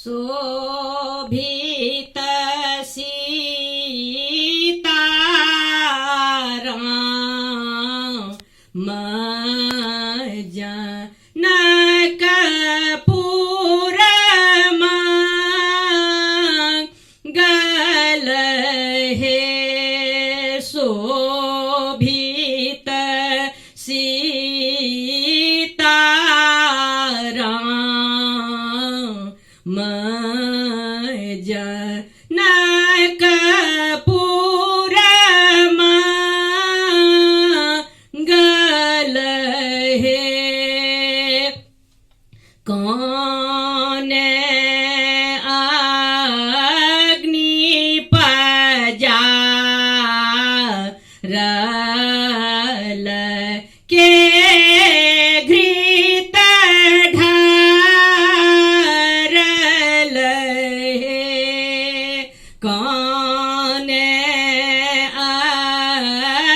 शोभित सीताराम जनकपुरमा गल हे शोभित सीताराम जनकपुरमा गल हे कौन अग्नि पजारल के घृत ढारल हे कौन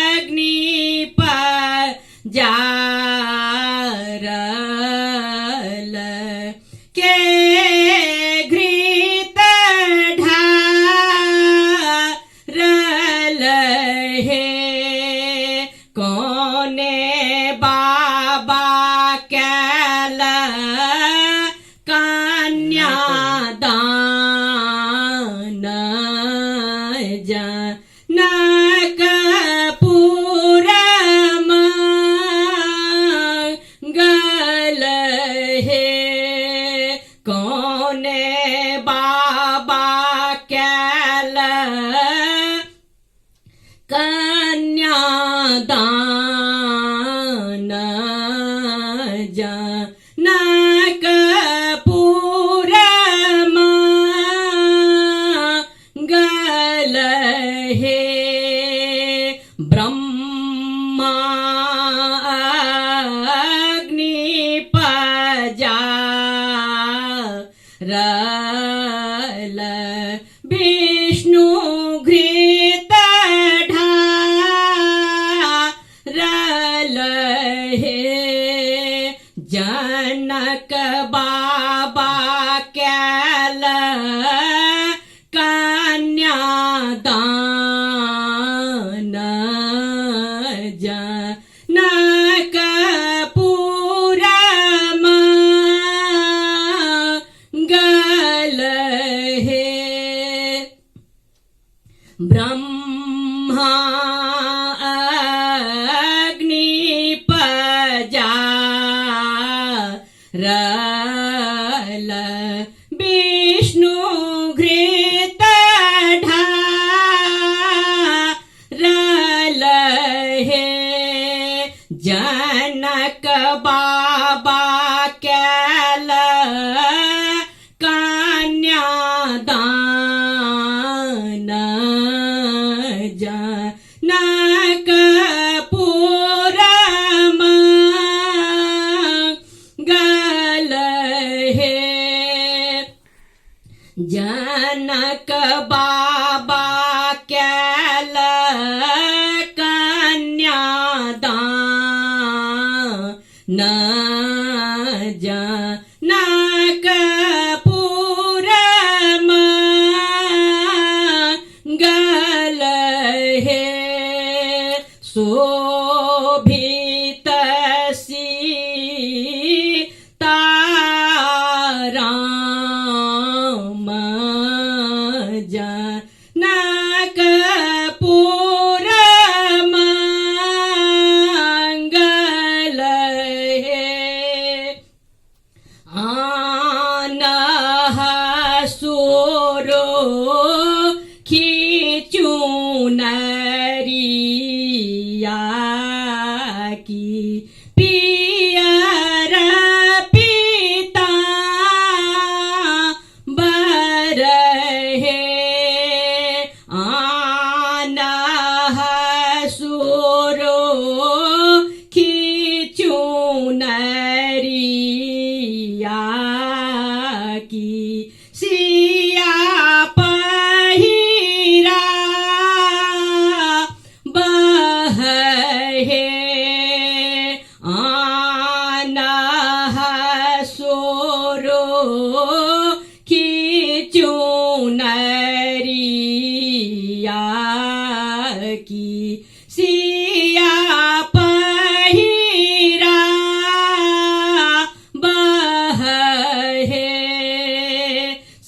अग्नि पजारल के घृत ढारल हे कौन बाबा कैल कन्यादान जनकपुरमा गल हे कौन बाबा कैल कन्यादान जनकपुरमा गल हे ब्रह्मा अग्नि पजारल विष्णु घृत ढारल हे जनक बाबा कैल कन्यादान जनकपुरमा गल हे ब्रह्मा अग्नि पजारल विष्णु घृत ढारल हे जनक बाबा कैल कन्यादान जनकपुरमा गल हे जनक बाबा कैल कन्यादान जनकपुरमा गल हे शोभित सीताराम जनकपुरमा गल हे आनह सुरो खींचू नरिया की पियर पीतांबर हे आनह सुरो खींचू नरिया की सिया पहिरा की सिया की सिया पहिरा बहे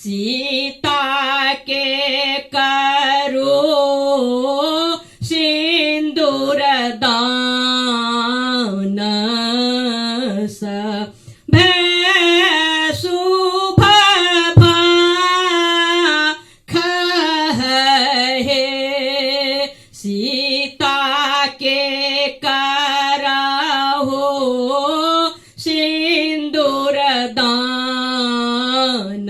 सीता के करो सिंदूर दान भै शुभ खहे सीता के कराहो सिंदूर दान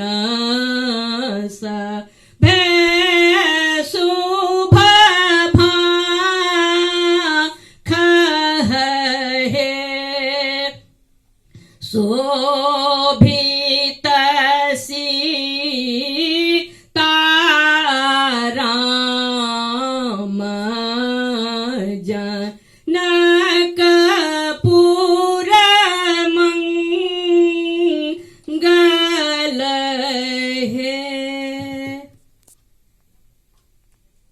भै शुभ खहे शोभित सीताराम जनकपुर मंगल है।